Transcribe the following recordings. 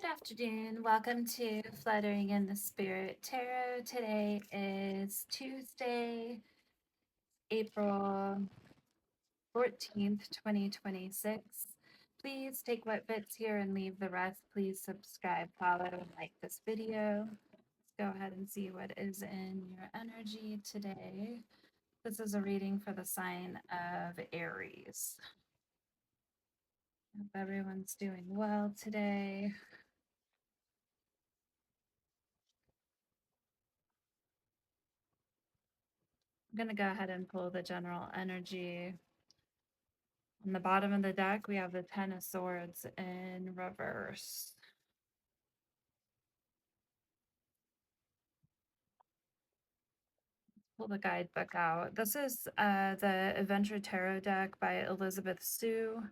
Good afternoon. Welcome to Fluttering in the Spirit Tarot. Today is Tuesday, April 14th, 2026. Please take what fits here and leave the rest. Please subscribe, follow, and like this video. Let's go ahead and see what is in your energy today. This is a reading for the sign of Aries. Hope everyone's doing well today. I'm going to go ahead and pull the general energy. On the bottom of the deck, we have the Ten of Swords in reverse. Pull the guidebook out. This is the Adventure Tarot deck by Elizabeth Sue,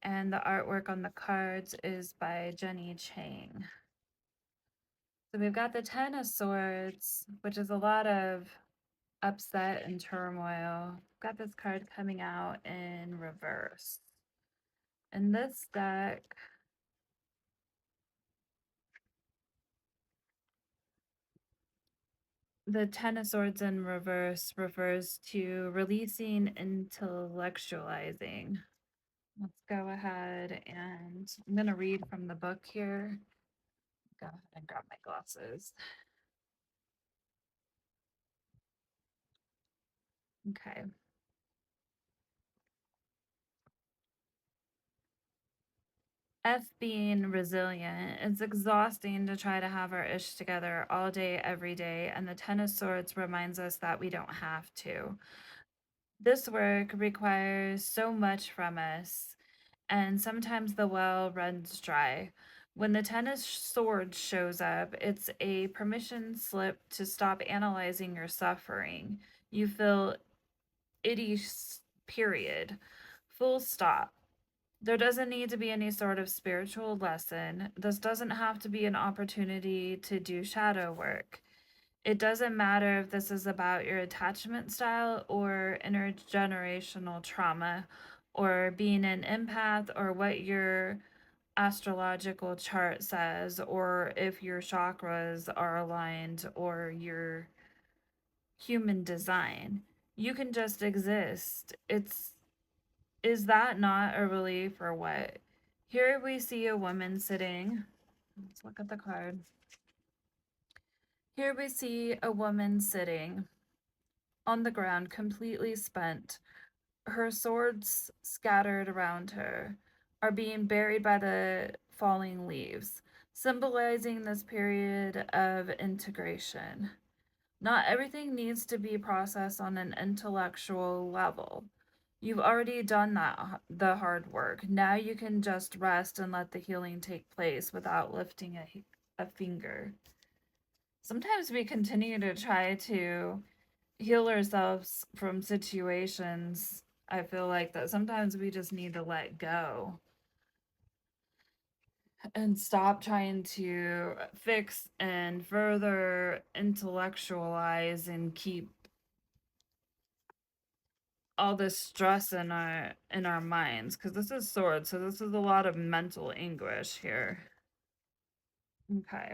and the artwork on the cards is by Jenny Chang. So we've got the Ten of Swords, which is a lot of upset and turmoil. Got this card coming out in reverse. In this deck, the Ten of Swords in reverse refers to releasing, intellectualizing. Let's go ahead and I'm going to read from the book here. Go ahead and grab my glasses. Okay. F being resilient. It's exhausting to try to have our ish together all day, every day. And the Ten of Swords reminds us that we don't have to. This work requires so much from us, and sometimes the well runs dry. When the Ten of Swords shows up, it's a permission slip to stop analyzing your suffering. You feel itty, period. Full stop. There doesn't need to be any sort of spiritual lesson. This doesn't have to be an opportunity to do shadow work. It doesn't matter if this is about your attachment style or intergenerational trauma or being an empath or what your astrological chart says or if your chakras are aligned or your human design. You can just exist. Is that not a relief or what? Here we see a woman sitting. Let's look at the card. Here we see a woman sitting on the ground, completely spent. Her swords scattered around her are being buried by the falling leaves, symbolizing this period of integration. Not everything needs to be processed on an intellectual level. You've already done the hard work. Now you can just rest and let the healing take place without lifting a finger. Sometimes we continue to try to heal ourselves from situations. I feel like that sometimes we just need to let go and stop trying to fix and further intellectualize and keep all this stress in our minds, because this is swords, so this is a lot of mental anguish here. Okay,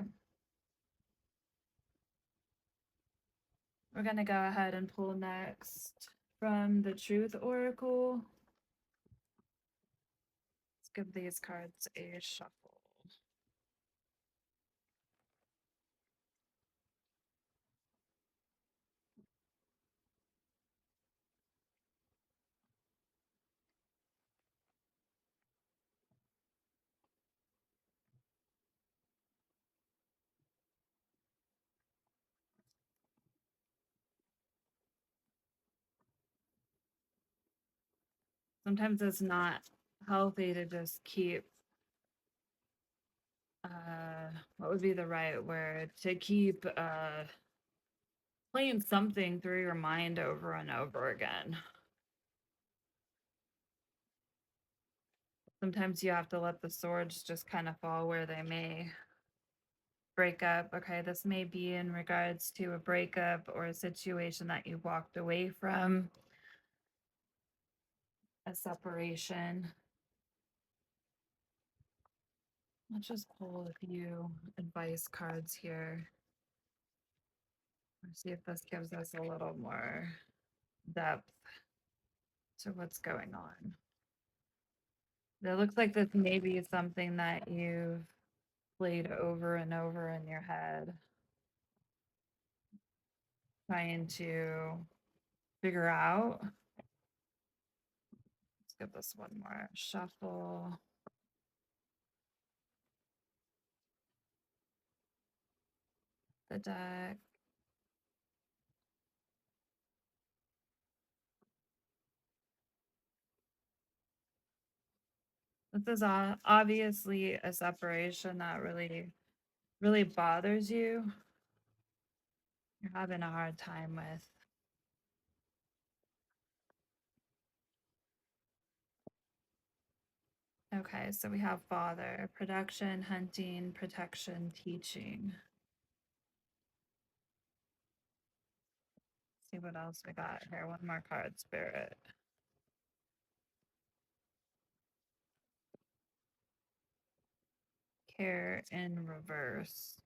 we're gonna go ahead and pull next from the Truth Oracle. Let's give these cards a shuffle. Sometimes it's not healthy to just keep what would be the right word, to keep playing something through your mind over and over again. Sometimes you have to let the swords just kind of fall where they may. Breakup. Okay, this may be in regards to a breakup or a situation that you walked away from, a separation. Let's just pull a few advice cards here. Let's see if this gives us a little more depth to what's going on. It looks like this may be something that you've played over and over in your head, trying to figure out. Let's give this one more shuffle. The deck. This is obviously a separation that really bothers you. You're having a hard time with. Okay, so we have father, production, hunting, protection, teaching. See what else we got here. One more card, spirit. Care in reverse.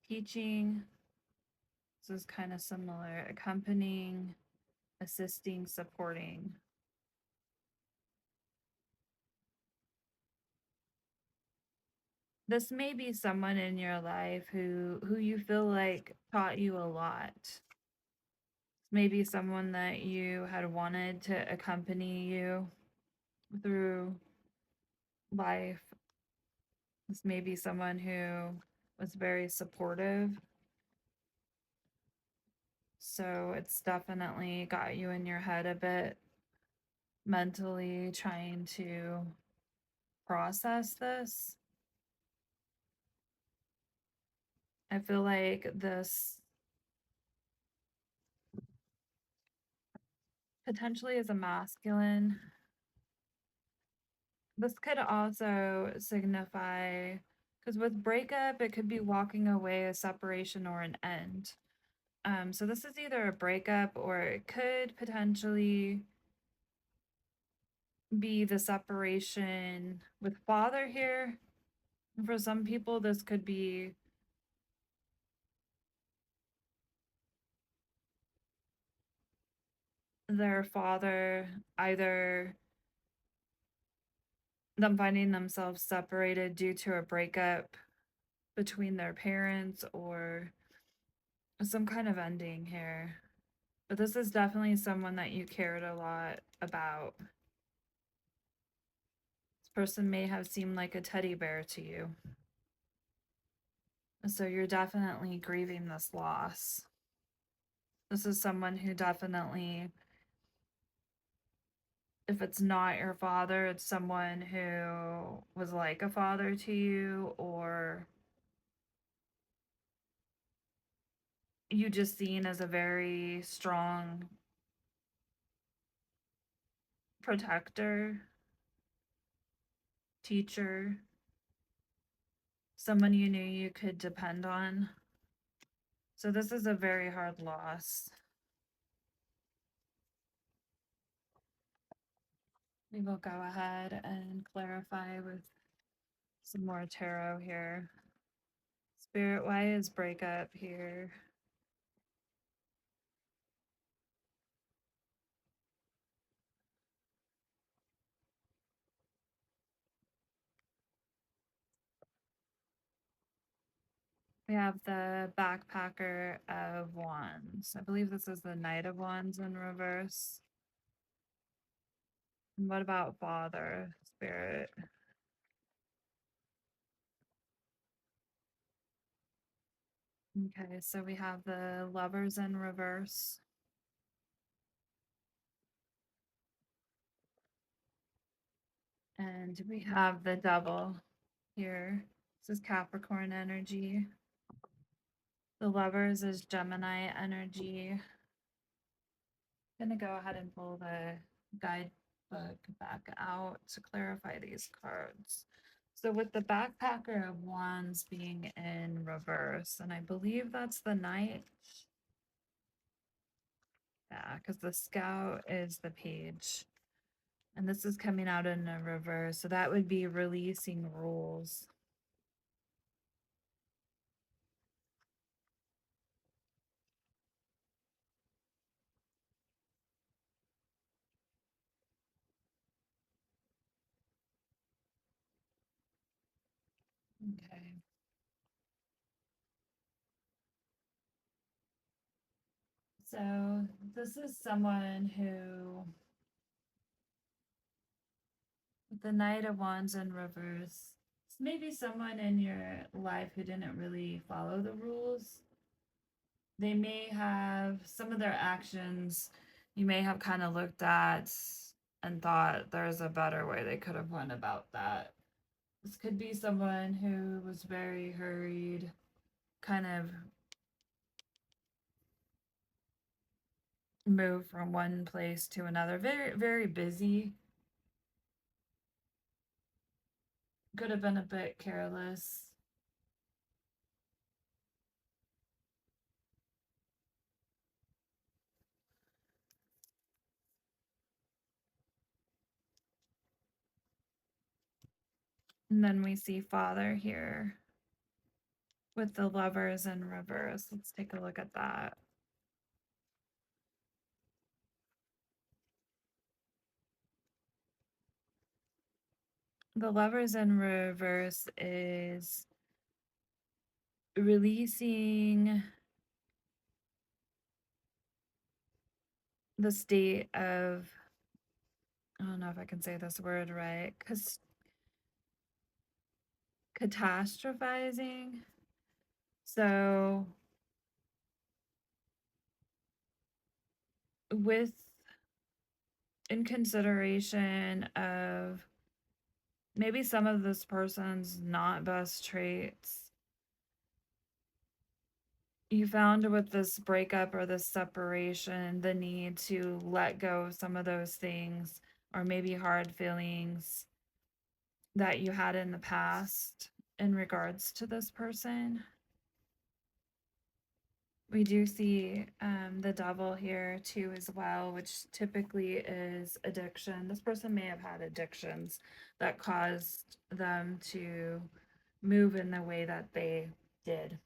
Teaching. This is kind of similar. Accompanying, assisting, supporting. This may be someone in your life who you feel like taught you a lot. Maybe someone that you had wanted to accompany you through life. This may be someone who was very supportive. So it's definitely got you in your head a bit mentally trying to process this. I feel like this potentially is a masculine. This could also signify, because with breakup, it could be walking away, a separation, or an end. So this is either a breakup or it could potentially be the separation with father here. For some people, this could be their father, either them finding themselves separated due to a breakup between their parents or some kind of ending here. But this is definitely someone that you cared a lot about. This person may have seemed like a teddy bear to you. So you're definitely grieving this loss. This is someone who definitely, if it's not your father, it's someone who was like a father to you, or you just seen as a very strong protector, teacher, someone you knew you could depend on. So this is a very hard loss. We will go ahead and clarify with some more tarot here. Spirit, why is breakup here? We have the backpacker of wands. I believe this is the knight of wands in reverse. And what about father, spirit? Okay, so we have the lovers in reverse. And we have the devil here. This is Capricorn energy. The lovers is Gemini energy. I'm gonna go ahead and pull the guidebook back out to clarify these cards. So with the backpacker of wands being in reverse, and I believe that's the knight. Yeah, because the scout is the page. And this is coming out in a reverse. So that would be releasing rules. Okay. So this is someone who, with the Knight of Wands in reverse, it's maybe someone in your life who didn't really follow the rules. They may have some of their actions you may have kind of looked at and thought there's a better way they could have went about that. This could be someone who was very hurried, kind of moved from one place to another, very, very busy. Could have been a bit careless. And then we see Father here with the Lovers in reverse. Let's take a look at that. The Lovers in reverse is releasing the state of, I don't know if I can say this word right, because catastrophizing. So, with in consideration of maybe some of this person's not best traits, you found with this breakup or this separation the need to let go of some of those things or maybe hard feelings that you had in the past in regards to this person. We do see the devil here too as well, which typically is addiction. This person may have had addictions that caused them to move in the way that they did,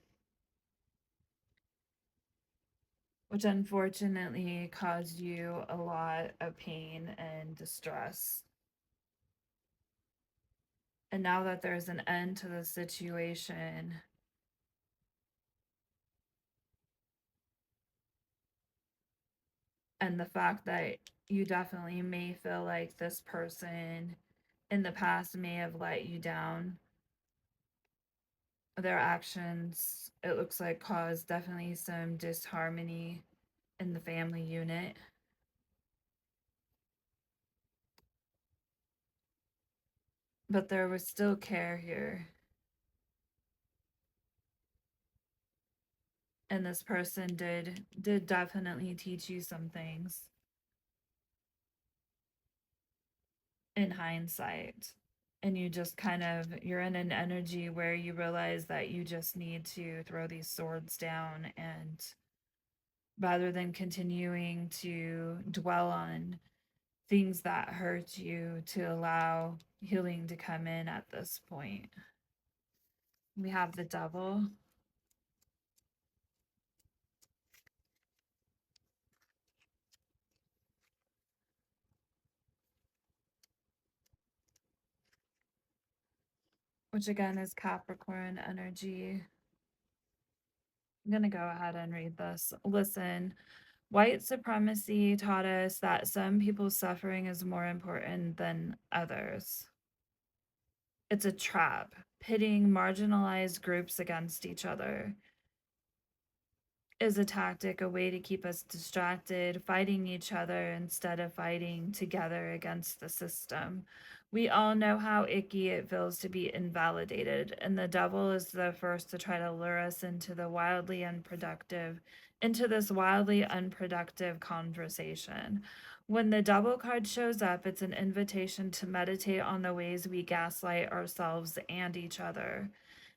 which unfortunately caused you a lot of pain and distress. And now that there's an end to the situation, and the fact that you definitely may feel like this person in the past may have let you down, their actions, it looks like, caused definitely some disharmony in the family unit. But there was still care here. And this person did definitely teach you some things in hindsight. And you just kind of, you're in an energy where you realize that you just need to throw these swords down, and rather than continuing to dwell on things that hurt you, to allow healing to come in at this point. We have the devil. Which again is Capricorn energy. I'm going to go ahead and read this. Listen, white supremacy taught us that some people's suffering is more important than others. It's a trap, pitting marginalized groups against each other. Is a tactic, a way to keep us distracted, fighting each other instead of fighting together against the system. We all know how icky it feels to be invalidated, and the devil is the first to try to lure us into this wildly unproductive conversation. When the devil card shows up, it's an invitation to meditate on the ways we gaslight ourselves and each other.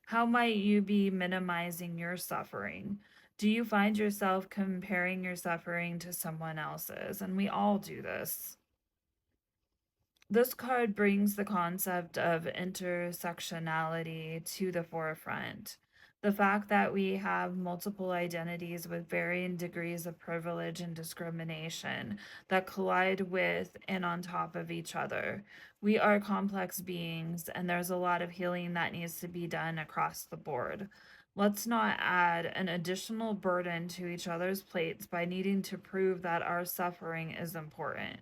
How might you be minimizing your suffering? Do you find yourself comparing your suffering to someone else's? And we all do this. This card brings the concept of intersectionality to the forefront. The fact that we have multiple identities with varying degrees of privilege and discrimination that collide with and on top of each other. We are complex beings, and there's a lot of healing that needs to be done across the board. Let's not add an additional burden to each other's plates by needing to prove that our suffering is important,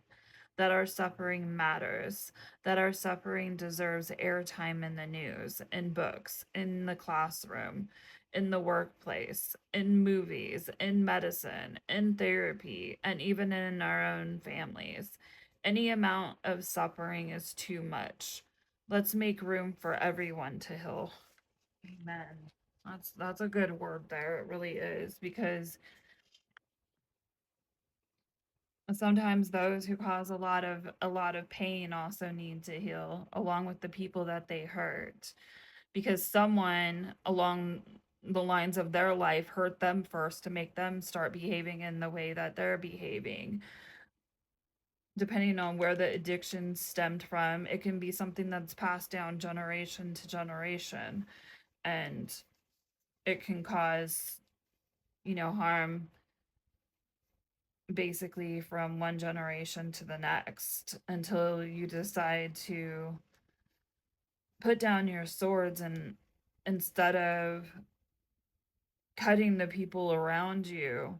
that our suffering matters, that our suffering deserves airtime in the news, in books, in the classroom, in the workplace, in movies, in medicine, in therapy, and even in our own families. Any amount of suffering is too much. Let's make room for everyone to heal. Amen. That's a good word there. It really is, because sometimes those who cause a lot of pain also need to heal along with the people that they hurt, because someone along the lines of their life hurt them first to make them start behaving in the way that they're behaving. Depending on where the addiction stemmed from, it can be something that's passed down generation to generation, and it can cause, harm basically from one generation to the next until you decide to put down your swords, and instead of cutting the people around you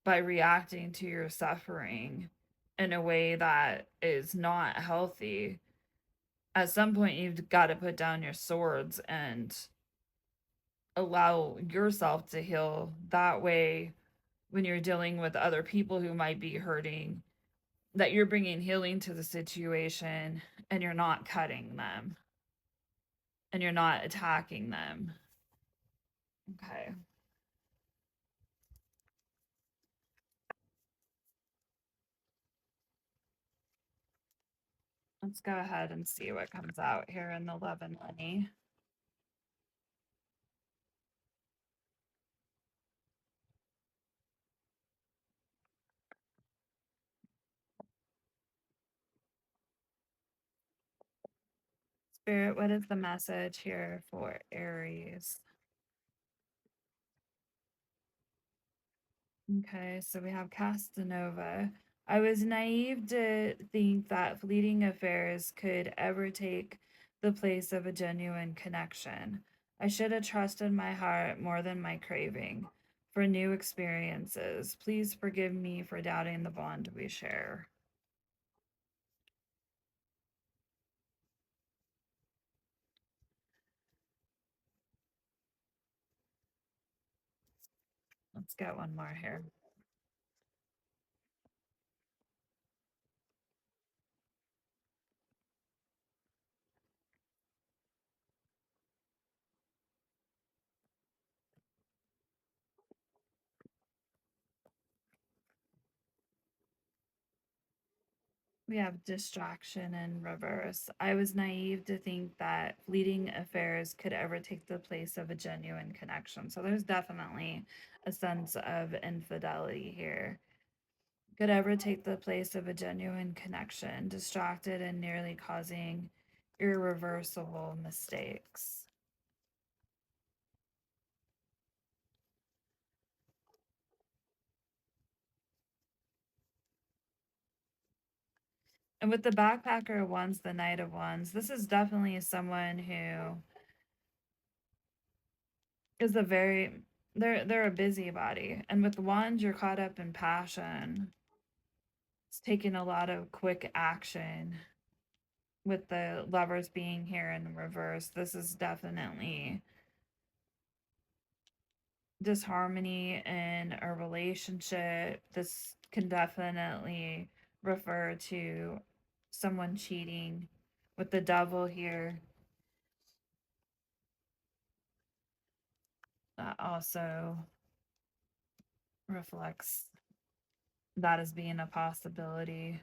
by reacting to your suffering in a way that is not healthy, at some point you've got to put down your swords and allow yourself to heal. That way, when you're dealing with other people who might be hurting, that you're bringing healing to the situation, and you're not cutting them, and you're not attacking them. Okay. Let's go ahead and see what comes out here in the love and money. Spirit, what is the message here for Aries? Okay, so we have Castanova. I was naive to think that fleeting affairs could ever take the place of a genuine connection. I should have trusted my heart more than my craving for new experiences. Please forgive me for doubting the bond we share. Let's get one more here. We have distraction in reverse. I was naive to think that fleeting affairs could ever take the place of a genuine connection. So there's definitely a sense of infidelity here. Could ever take the place of a genuine connection, distracted and nearly causing irreversible mistakes. And with the backpacker of wands, the knight of wands, this is definitely someone who is a very they're a busybody. And with the wands, you're caught up in passion. It's taking a lot of quick action. With the lovers being here in reverse, this is definitely disharmony in a relationship. This can definitely refer to someone cheating. With the devil here, that also reflects that as being a possibility.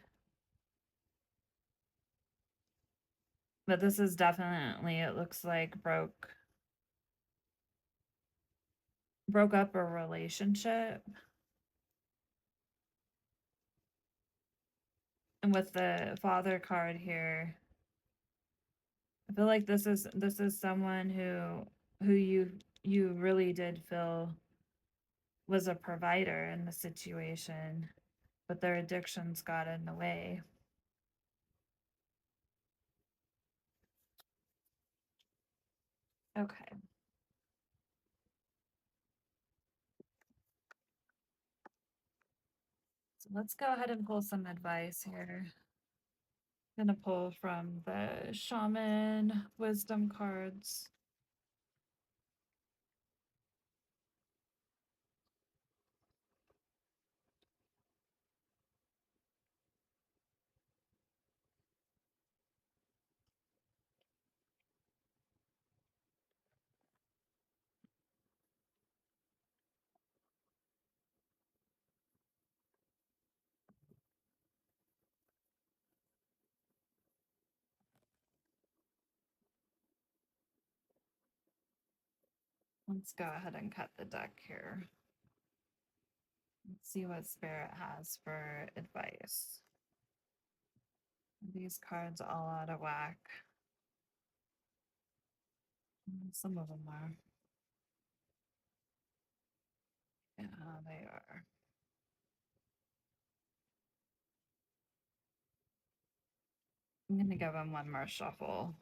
But this is definitely, it looks like, broke up a relationship. And with the father card here, I feel like this is someone who you really did feel was a provider in the situation, but their addictions got in the way. Okay, so let's go ahead and pull some advice here. I'm gonna pull from the Shaman Wisdom cards. Let's go ahead and cut the deck here. Let's see what Spirit has for advice. These cards all out of whack. Some of them are. Yeah, they are. I'm gonna give them one more shuffle.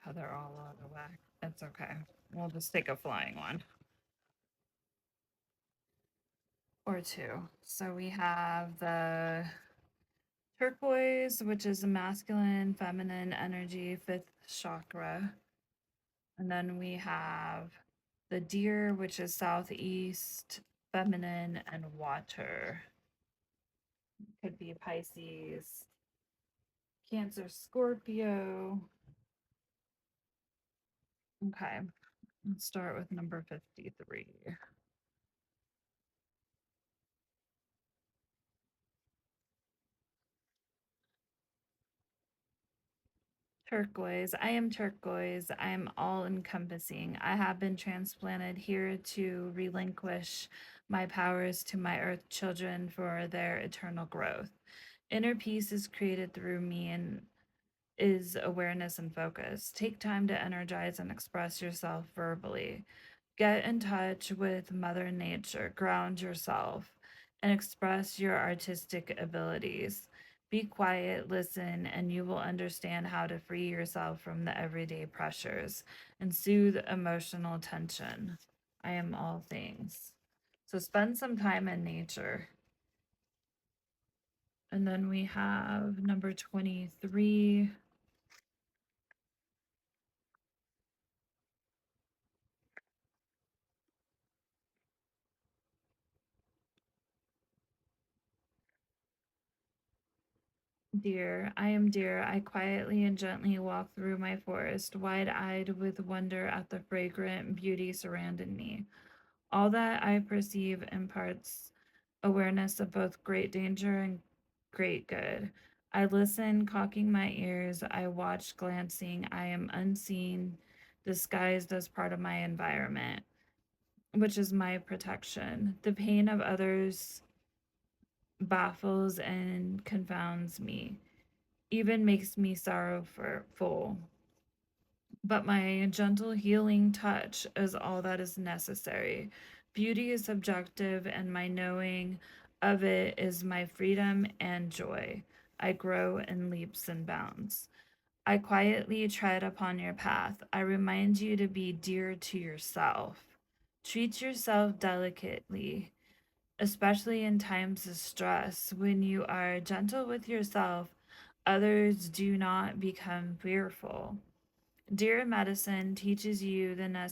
Yeah, they're all out of whack. It's okay. We'll just take a flying one. Or two. So we have the turquoise, which is a masculine, feminine energy, fifth chakra. And then we have the deer, which is southeast, feminine, and water. Could be Pisces, Cancer, Scorpio. Okay, let's start with number 53. Turquoise. I am turquoise. I am all encompassing. I have been transplanted here to relinquish my powers to my earth children for their eternal growth. Inner peace is created through me and is awareness and focus. Take time to energize and express yourself verbally. Get in touch with Mother Nature, ground yourself, and express your artistic abilities. Be quiet, listen, and you will understand how to free yourself from the everyday pressures and soothe emotional tension. I am all things. So spend some time in nature. And then we have number 23. Dear, I am dear. I quietly and gently walk through my forest, wide eyed with wonder at the fragrant beauty surrounding me. All that I perceive imparts awareness of both great danger and great good. I listen, cocking my ears. I watch, glancing. I am unseen, disguised as part of my environment, which is my protection. The pain of others baffles and confounds me, even makes me sorrowful. But my gentle healing touch is all that is necessary. Beauty is subjective, and my knowing of it is my freedom and joy. I grow in leaps and bounds. I quietly tread upon your path. I remind you to be dear to yourself. Treat yourself delicately, especially in times of stress. When you are gentle with yourself, others do not become fearful. Dear Medicine teaches you the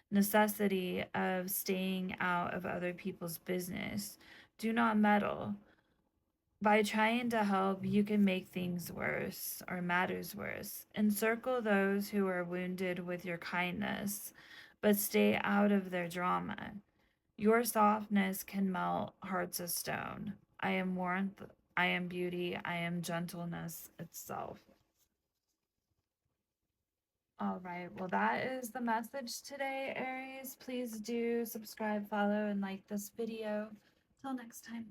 necessity of staying out of other people's business. Do not meddle. By trying to help, you can make things worse or matters worse. Encircle those who are wounded with your kindness, but stay out of their drama. Your softness can melt hearts of stone. I am warmth, I am beauty, I am gentleness itself. All right. Well, that is the message today, Aries. Please do subscribe, follow, and like this video. Till next time.